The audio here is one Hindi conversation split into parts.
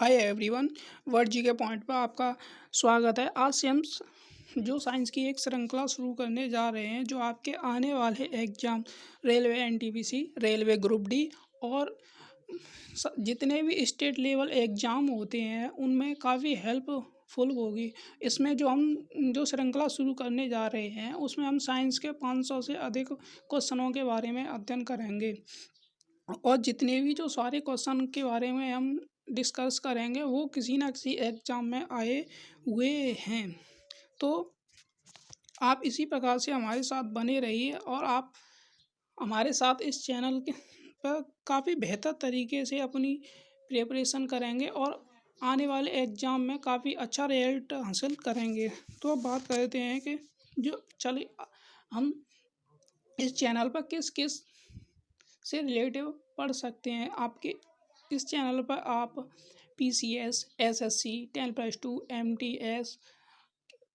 Hi everyone. वर्ड जी के पॉइंट पर आपका स्वागत है। आज से हम जो साइंस की एक श्रृंखला शुरू करने जा रहे हैं, जो आपके आने वाले exam railway NTPC, railway group D और जितने भी स्टेट लेवल एग्जाम होते हैं उनमें काफ़ी हेल्पफुल होगी। इसमें जो श्रृंखला शुरू करने जा रहे हैं उसमें हम साइंस के 500 से अधिक क्वेश्चनों के बारे में अध्ययन करेंगे और जितने भी जो सारे क्वेश्चन के बारे में हम डिस्कस करेंगे वो किसी ना किसी एग्जाम में आए हुए हैं। तो आप इसी प्रकार से हमारे साथ बने रहिए और आप हमारे साथ इस चैनल के पर काफ़ी बेहतर तरीके से अपनी प्रिपरेशन करेंगे और आने वाले एग्ज़ाम में काफ़ी अच्छा रिजल्ट हासिल करेंगे। तो अब बात करते हैं कि जो चलिए हम इस चैनल पर किस किस से रिलेटिव पढ़ सकते हैं। आपके इस चैनल पर आप पीसीएस, एसएससी, 10+2, एमटीएस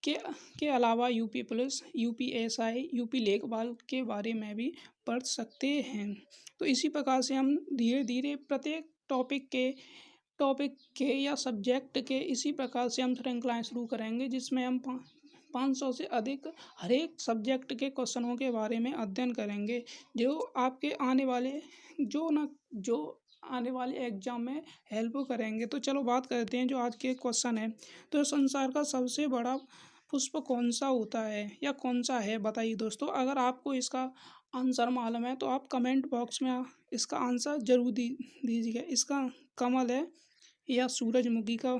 के के अलावा यूपी पुलिस, यूपीएसआई, यूपी लेखपाल के बारे में भी पढ़ सकते हैं। तो इसी प्रकार से हम धीरे धीरे प्रत्येक टॉपिक के या सब्जेक्ट के इसी प्रकार से हम श्रृंखलाएँ शुरू करेंगे, जिसमें हम 500 से अधिक हर एक सब्जेक्ट के क्वेश्चनों के बारे में अध्ययन करेंगे, जो आपके जो आने वाले एग्जाम में हेल्प करेंगे। तो चलो बात करते हैं जो आज के क्वेश्चन है। तो संसार का सबसे बड़ा पुष्प कौन सा होता है या कौन सा है, बताइए दोस्तों। अगर आपको इसका आंसर मालूम है तो आप कमेंट बॉक्स में इसका आंसर जरूर दीजिएगा। इसका कमल है या सूरजमुखी का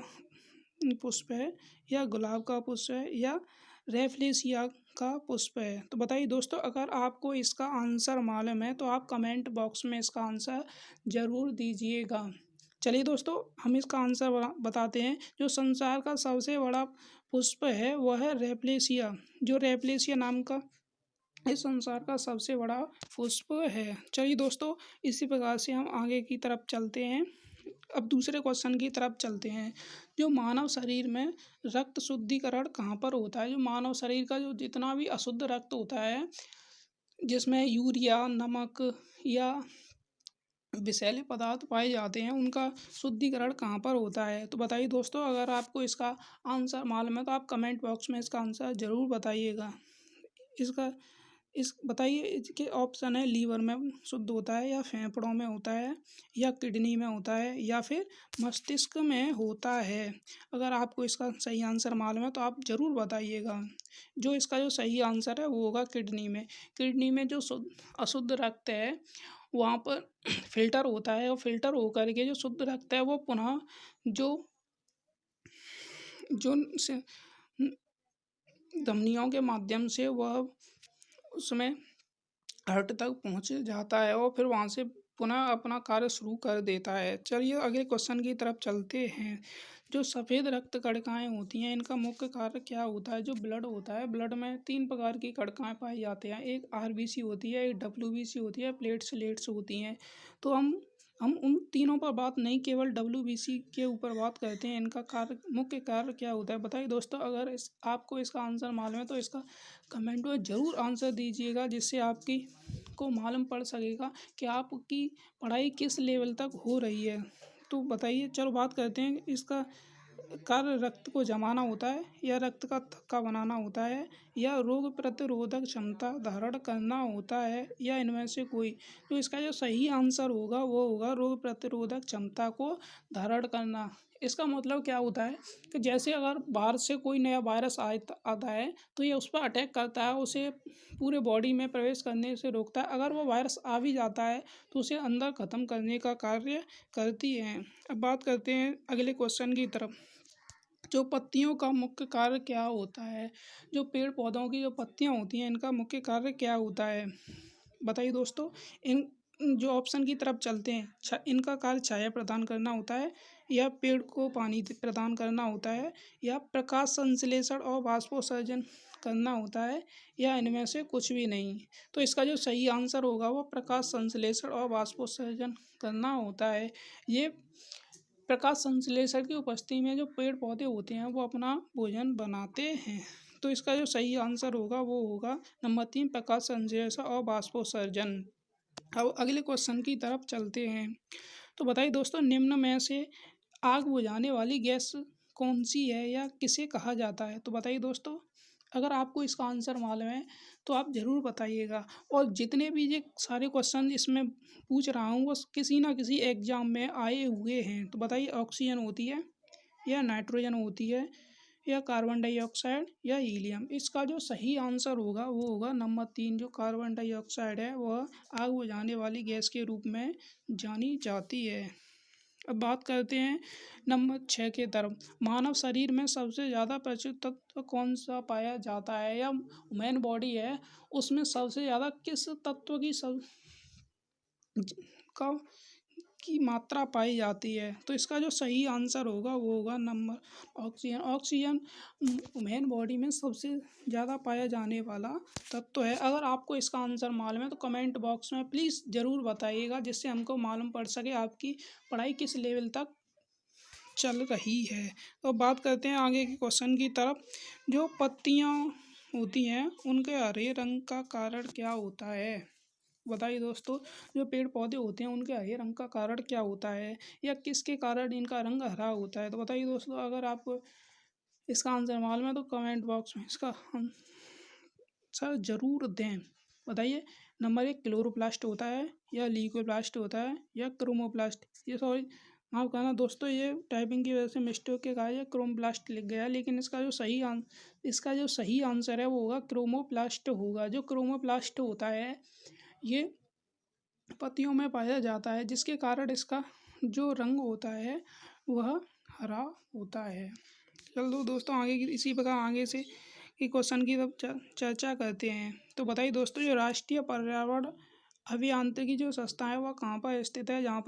पुष्प है या गुलाब का पुष्प है या रेफलेशिया का पुष्प है। तो बताइए दोस्तों, अगर आपको इसका आंसर मालूम है तो आप कमेंट बॉक्स में इसका आंसर ज़रूर दीजिएगा। चलिए दोस्तों, हम इसका आंसर बताते हैं। जो संसार का सबसे बड़ा पुष्प है वह है रेफलेशिया। जो रेफलेशिया नाम का इस संसार का सबसे बड़ा पुष्प है। चलिए दोस्तों, इसी प्रकार से हम आगे की तरफ चलते हैं। अब दूसरे क्वेश्चन की तरफ चलते हैं। जो मानव शरीर में रक्त शुद्धिकरण कहाँ पर होता है? जो मानव शरीर का जो जितना भी अशुद्ध रक्त होता है, जिसमें यूरिया, नमक या विषैले पदार्थ पाए जाते हैं, उनका शुद्धिकरण कहाँ पर होता है? तो बताइए दोस्तों, अगर आपको इसका आंसर मालूम है तो आप कमेंट बॉक्स में इसका आंसर ज़रूर बताइएगा। इसका इस बताइए, इसके ऑप्शन है लीवर में शुद्ध होता है या फेफड़ों में होता है या किडनी में होता है या फिर मस्तिष्क में होता है। अगर आपको इसका सही आंसर मालूम है तो आप ज़रूर बताइएगा। जो इसका जो सही आंसर है वो होगा किडनी में। किडनी में जो अशुद्ध रक्त है वहाँ पर फिल्टर होता है और फिल्टर होकर के जो शुद्ध रक्त है वो पुनः जो जो से धमनियों के माध्यम से वह उसमें हार्ट तक पहुंच जाता है और फिर वहां से पुनः अपना कार्य शुरू कर देता है। चलिए अगले क्वेश्चन की तरफ चलते हैं। जो सफ़ेद रक्त कणिकाएँ होती हैं, इनका मुख्य कार्य क्या होता है? जो ब्लड होता है, ब्लड में 3 प्रकार की कणिकाएँ पाई जाती हैं। एक आरबीसी होती है, एक डब्ल्यूबीसी होती है, प्लेटलेट्स होती हैं। तो हम उन तीनों पर बात नहीं, केवल डब्ल्यूबीसी के ऊपर बात करते हैं। इनका मुख्य कार्य क्या होता है, बताइए दोस्तों। अगर आपको इसका आंसर मालूम है तो इसका कमेंट में ज़रूर आंसर दीजिएगा, जिससे आपकी को मालूम पड़ सकेगा कि आपकी पढ़ाई किस लेवल तक हो रही है। तो बताइए, चलो बात करते हैं। इसका कार्य रक्त को जमाना होता है या रक्त का थक्का बनाना होता है या रोग प्रतिरोधक क्षमता धारण करना होता है या इनमें से कोई। तो इसका जो सही आंसर होगा वो होगा रोग प्रतिरोधक क्षमता को धारण करना। इसका मतलब क्या होता है कि जैसे अगर बाहर से कोई नया वायरस आता है तो ये उस पर अटैक करता है, उसे पूरे बॉडी में प्रवेश करने से रोकता है। अगर वो वायरस आ भी जाता है तो उसे अंदर ख़त्म करने का कार्य करती है। अब बात करते हैं अगले क्वेश्चन की तरफ। जो पत्तियों का मुख्य कार्य क्या होता है? जो पेड़ पौधों की जो पत्तियां होती हैं, इनका मुख्य कार्य क्या होता है? बताइए दोस्तों। इन जो ऑप्शन की तरफ चलते हैं, इनका कार्य छाया प्रदान करना होता है या पेड़ को पानी प्रदान करना होता है या प्रकाश संश्लेषण और वाष्पोत्सर्जन करना होता है या इनमें से कुछ भी नहीं। तो इसका जो सही आंसर होगा वो प्रकाश संश्लेषण और वाष्पोत्सर्जन करना होता है। ये प्रकाश संश्लेषण की उपस्थिति में जो पेड़ पौधे होते हैं वो अपना भोजन बनाते हैं। तो इसका जो सही आंसर होगा वो होगा नंबर 3, प्रकाश संश्लेषण और वाष्पोत्सर्जन। अब अगले क्वेश्चन की तरफ चलते हैं। तो बताइए दोस्तों, निम्न में से आग बुझाने वाली गैस कौन सी है या किसे कहा जाता है? तो बताइए दोस्तों। अगर आपको इसका आंसर मालूम है तो आप ज़रूर बताइएगा। और जितने भी ये सारे क्वेश्चन इसमें पूछ रहा हूँ वो किसी ना किसी एग्जाम में आए हुए हैं। तो बताइए, ऑक्सीजन होती है या नाइट्रोजन होती है या कार्बन डाइऑक्साइड या हीलियम? इसका जो सही आंसर होगा वो होगा नंबर 3, जो कार्बन डाइऑक्साइड है वह आग बुझाने वाली गैस के रूप में जानी जाती है। अब बात करते हैं नंबर 6 के तरफ। मानव शरीर में सबसे ज़्यादा प्रचुर तत्व कौन सा पाया जाता है, या ह्यूमन बॉडी है उसमें सबसे ज़्यादा किस तत्व की सब का की मात्रा पाई जाती है? तो इसका जो सही आंसर होगा वो होगा number oxygen. Oxygen human body में सबसे ज़्यादा पाया जाने वाला तत्व है। अगर आपको इसका आंसर मालूम है तो कमेंट बॉक्स में प्लीज़ ज़रूर बताइएगा, जिससे हमको मालूम पड़ सके आपकी पढ़ाई किस लेवल तक चल रही है। तो बात करते हैं आगे के क्वेश्चन की तरफ। जो पत्तियाँ होती हैं उनके हरे रंग का कारण क्या होता है? बताइए दोस्तों। जो पेड़ पौधे होते हैं उनके हरे रंग का कारण क्या होता है, या किसके कारण इनका रंग हरा होता है? तो बताइए दोस्तों। अगर आपको इसका आंसर मालूम है तो कमेंट बॉक्स में इसका आंसर ज़रूर दें। बताइए। नंबर 1 क्लोरोप्लास्ट होता है या ल्यूकोप्लास्ट होता है या क्रोमोप्लास्ट? ये सॉरी, माफ़ करना दोस्तों, ये टाइपिंग की वजह से मिस्टेक के कारण ये क्रोमोप्लास्ट लिख गया, लेकिन इसका जो सही आंसर है वो होगा क्रोमोप्लास्ट होगा। जो क्रोमोप्लास्ट होता है ये पत्तियों में पाया जाता है, जिसके कारण इसका जो रंग होता है वह हरा होता है। चलो दोस्तों, आगे की इसी प्रकार आगे से की क्वेश्चन की तब चर्चा करते हैं। तो बताइए दोस्तों। जो राष्ट्रीय पर्यावरण अभियांत्रिकी जो संस्था है वह कहाँ पर स्थित है, जहाँ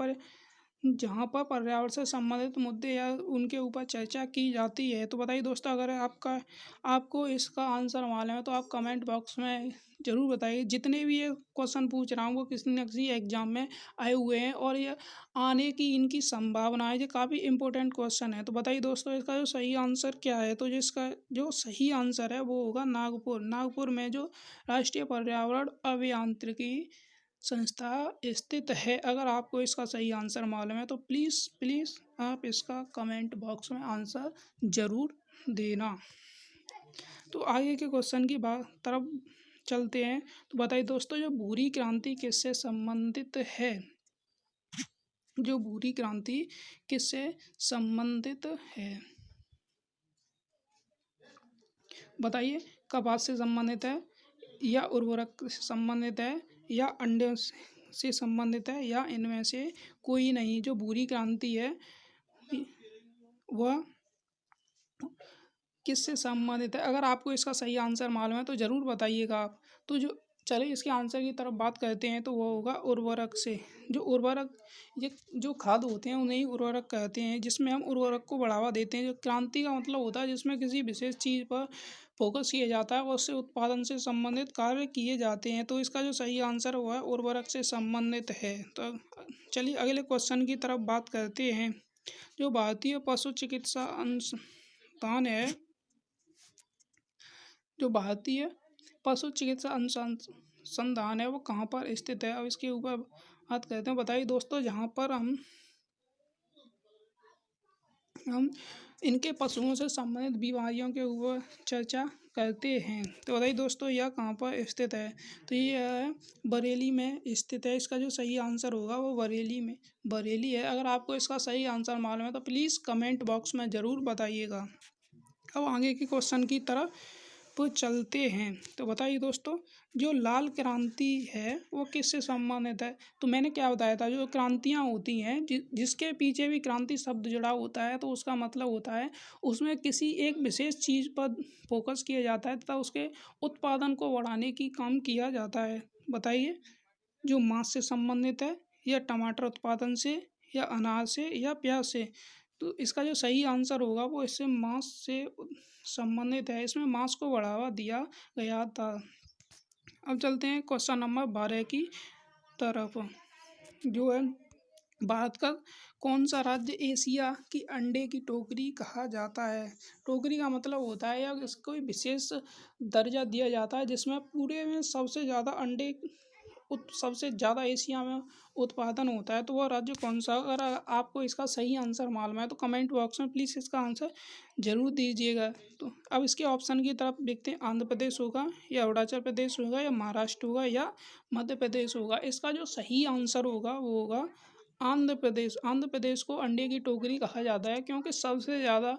पर पर्यावरण से संबंधित मुद्दे या उनके ऊपर चर्चा की जाती है? तो बताइए दोस्तों। अगर आपको इसका आंसर मालूम है तो आप कमेंट बॉक्स में ज़रूर बताइए। जितने भी ये क्वेश्चन पूछ रहा हूँ वो किसी न किसी एग्जाम में आए हुए हैं और ये आने की इनकी संभावना है। ये काफ़ी इंपॉर्टेंट क्वेश्चन है। तो बताइए दोस्तों इसका जो सही आंसर क्या है? तो जिसका जो सही आंसर है वो होगा नागपुर। नागपुर में जो राष्ट्रीय पर्यावरण अभियांत्रिकी संस्था स्थित है। अगर आपको इसका सही आंसर मालूम है तो प्लीज़ प्लीज़ आप इसका कमेंट बॉक्स में आंसर ज़रूर देना। तो आगे के क्वेश्चन की बात तरफ चलते हैं। तो बताइए दोस्तों। जो भूरी क्रांति किससे संबंधित है? जो भूरी क्रांति किससे संबंधित है? बताइए। कपास से संबंधित है या उर्वरक से संबंधित है या अंडे से संबंधित है या इनमें से कोई नहीं? जो भूरी क्रांति है वह किससे संबंधित है? अगर आपको इसका सही आंसर मालूम है तो ज़रूर बताइएगा आप। तो जो चलिए इसके आंसर की तरफ बात करते हैं तो वो होगा उर्वरक से। जो उर्वरक, ये जो खाद होते हैं उन्हें ही उर्वरक कहते हैं, जिसमें हम उर्वरक को बढ़ावा देते हैं। जो क्रांति का मतलब होता है जिसमें किसी विशेष चीज़ पर फोकस किया जाता है और उससे उत्पादन से संबंधित कार्य किए जाते हैं। तो इसका जो सही आंसर हुआ है उर्वरक से संबंधित है। तो चलिए अगले क्वेश्चन की तरफ बात करते हैं। जो भारतीय पशु चिकित्सा अनुसंधान है, जो भारतीय पशु चिकित्सा अनुसंधान है वो कहाँ पर स्थित है? अब इसके ऊपर बात करते हैं। बताइए दोस्तों। जहाँ पर हम इनके पशुओं से संबंधित बीमारियों के ऊपर चर्चा करते हैं। तो बताइए दोस्तों यह कहाँ पर स्थित है? तो ये है बरेली में स्थित है। इसका जो सही आंसर होगा वो बरेली है। अगर आपको इसका सही आंसर मालूम है तो प्लीज़ कमेंट बॉक्स में ज़रूर बताइएगा। अब आगे के क्वेश्चन की तरफ चलते हैं। तो बताइए दोस्तों। जो लाल क्रांति है वो किससे संबंधित है? तो मैंने क्या बताया था, जो क्रांतियाँ होती हैं जिसके पीछे भी क्रांति शब्द जुड़ा होता है तो उसका मतलब होता है उसमें किसी एक विशेष चीज़ पर फोकस किया जाता है तथा उसके उत्पादन को बढ़ाने की काम किया जाता है। बताइए। जो मांस से संबंधित है या टमाटर उत्पादन से या अनाज से या प्याज से? तो इसका जो सही आंसर होगा वो इससे मांस से संबंधित है। इसमें मांस को बढ़ावा दिया गया था। अब चलते हैं क्वेश्चन नंबर 12 की तरफ। जो है भारत का कौन सा राज्य एशिया की अंडे की टोकरी कहा जाता है? टोकरी का मतलब होता है या इसको विशेष दर्जा दिया जाता है जिसमें पूरे में सबसे ज़्यादा अंडे सबसे ज़्यादा एशिया में उत्पादन होता है तो वह राज्य कौन सा? अगर आपको इसका सही आंसर मालूम है तो कमेंट बॉक्स में प्लीज़ इसका आंसर ज़रूर दीजिएगा। तो अब इसके ऑप्शन की तरफ देखते हैं, आंध्र प्रदेश होगा या अरुणाचल प्रदेश होगा या महाराष्ट्र होगा या मध्य प्रदेश होगा। इसका जो सही आंसर होगा वो होगा आंध्र प्रदेश। आंध्र प्रदेश को अंडे की टोकरी कहा जाता है क्योंकि सबसे ज़्यादा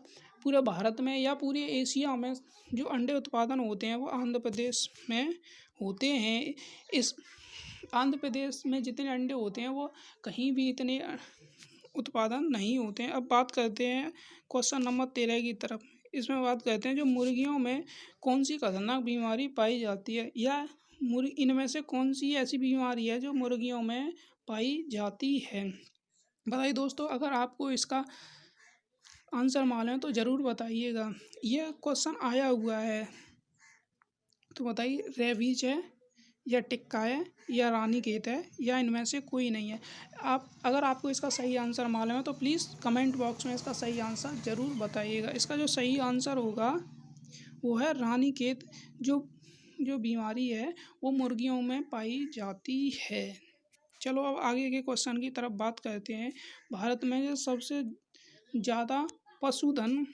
पूरे भारत में या पूरे एशिया में जो अंडे उत्पादन होते हैं वो आंध्र प्रदेश में होते हैं। इस आंध्र प्रदेश में जितने अंडे होते हैं वो कहीं भी इतने उत्पादन नहीं होते हैं। अब बात करते हैं क्वेश्चन नंबर 13 की तरफ। इसमें बात करते हैं जो मुर्गियों में कौन सी खतरनाक बीमारी पाई जाती है, या इनमें से कौन सी ऐसी बीमारी है जो मुर्गियों में पाई जाती है। बताइए दोस्तों, अगर आपको इसका आंसर मालूम है तो ज़रूर बताइएगा। यह क्वेश्चन आया हुआ है, तो बताइए रेबीज है या टिक्का है या रानीखेत है या इनमें से कोई नहीं है। अगर आपको इसका सही आंसर मालूम है तो प्लीज़ कमेंट बॉक्स में इसका सही आंसर ज़रूर बताइएगा। इसका जो सही आंसर होगा वो है रानीखेत। जो जो बीमारी है वो मुर्गियों में पाई जाती है। चलो अब आगे के क्वेश्चन की तरफ बात करते हैं। भारत में जो सबसे ज़्यादा पशुधन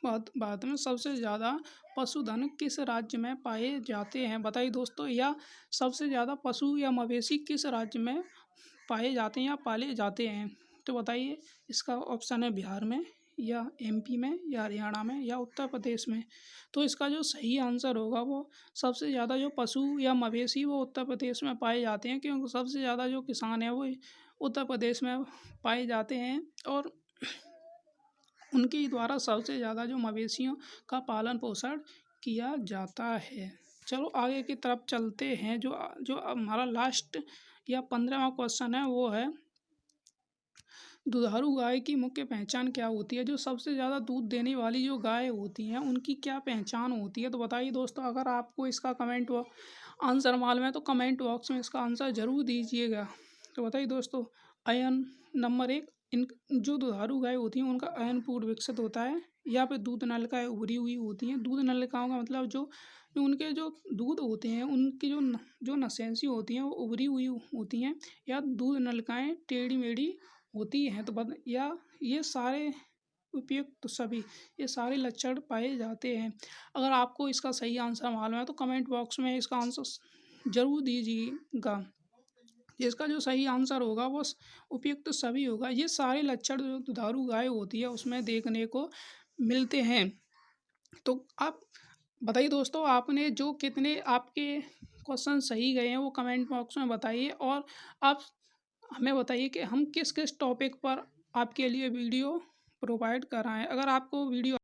भारत में सबसे ज़्यादा पशुधन किस राज्य में पाए जाते हैं? बताइए दोस्तों, या सबसे ज़्यादा पशु या मवेशी किस राज्य में पाए जाते हैं या पाले जाते हैं? तो बताइए, इसका ऑप्शन है बिहार में या एमपी में या हरियाणा में या उत्तर प्रदेश में। तो इसका जो सही आंसर होगा वो सबसे ज़्यादा जो पशु या मवेशी वो उत्तर प्रदेश में पाए जाते हैं, क्योंकि सबसे ज़्यादा जो किसान हैं वो उत्तर प्रदेश में पाए जाते हैं और उनके द्वारा सबसे ज़्यादा जो मवेशियों का पालन पोषण किया जाता है। चलो आगे की तरफ चलते हैं। जो जो हमारा लास्ट या 15वां क्वेश्चन है वो है, दुधारू गाय की मुख्य पहचान क्या होती है? जो सबसे ज़्यादा दूध देने वाली जो गाय होती हैं उनकी क्या पहचान होती है? तो बताइए दोस्तों, अगर आपको इसका आंसर मालूम है तो कमेंट बॉक्स में इसका आंसर ज़रूर दीजिएगा। तो बताइए दोस्तों, अयन नंबर 1, इन जो दुधारू गाय होती हैं उनका अयन पूर्ण विकसित होता है, या फिर दूध नलिकाएँ उभरी हुई होती हैं। दूध नलिकाओं का मतलब जो उनके जो दूध होते हैं उनकी जो नसें होती हैं वो उभरी हुई होती हैं, या दूध नलिकाएँ टेढ़ी-मेढ़ी होती हैं। तो या ये सारे उपयुक्त सभी ये सारे लक्षण पाए जाते हैं। अगर आपको इसका सही आंसर मालूम है तो कमेंट बॉक्स में इसका आंसर ज़रूर दीजिएगा। इसका जो सही आंसर होगा वो उपयुक्त सभी होगा। ये सारे लक्षण जो दुधारू गाय होती है उसमें देखने को मिलते हैं। तो आप बताइए दोस्तों, आपने जो कितने आपके क्वेश्चन सही गए हैं वो कमेंट बॉक्स में बताइए, और आप हमें बताइए कि हम किस किस टॉपिक पर आपके लिए वीडियो प्रोवाइड कराएं। अगर आपको वीडियो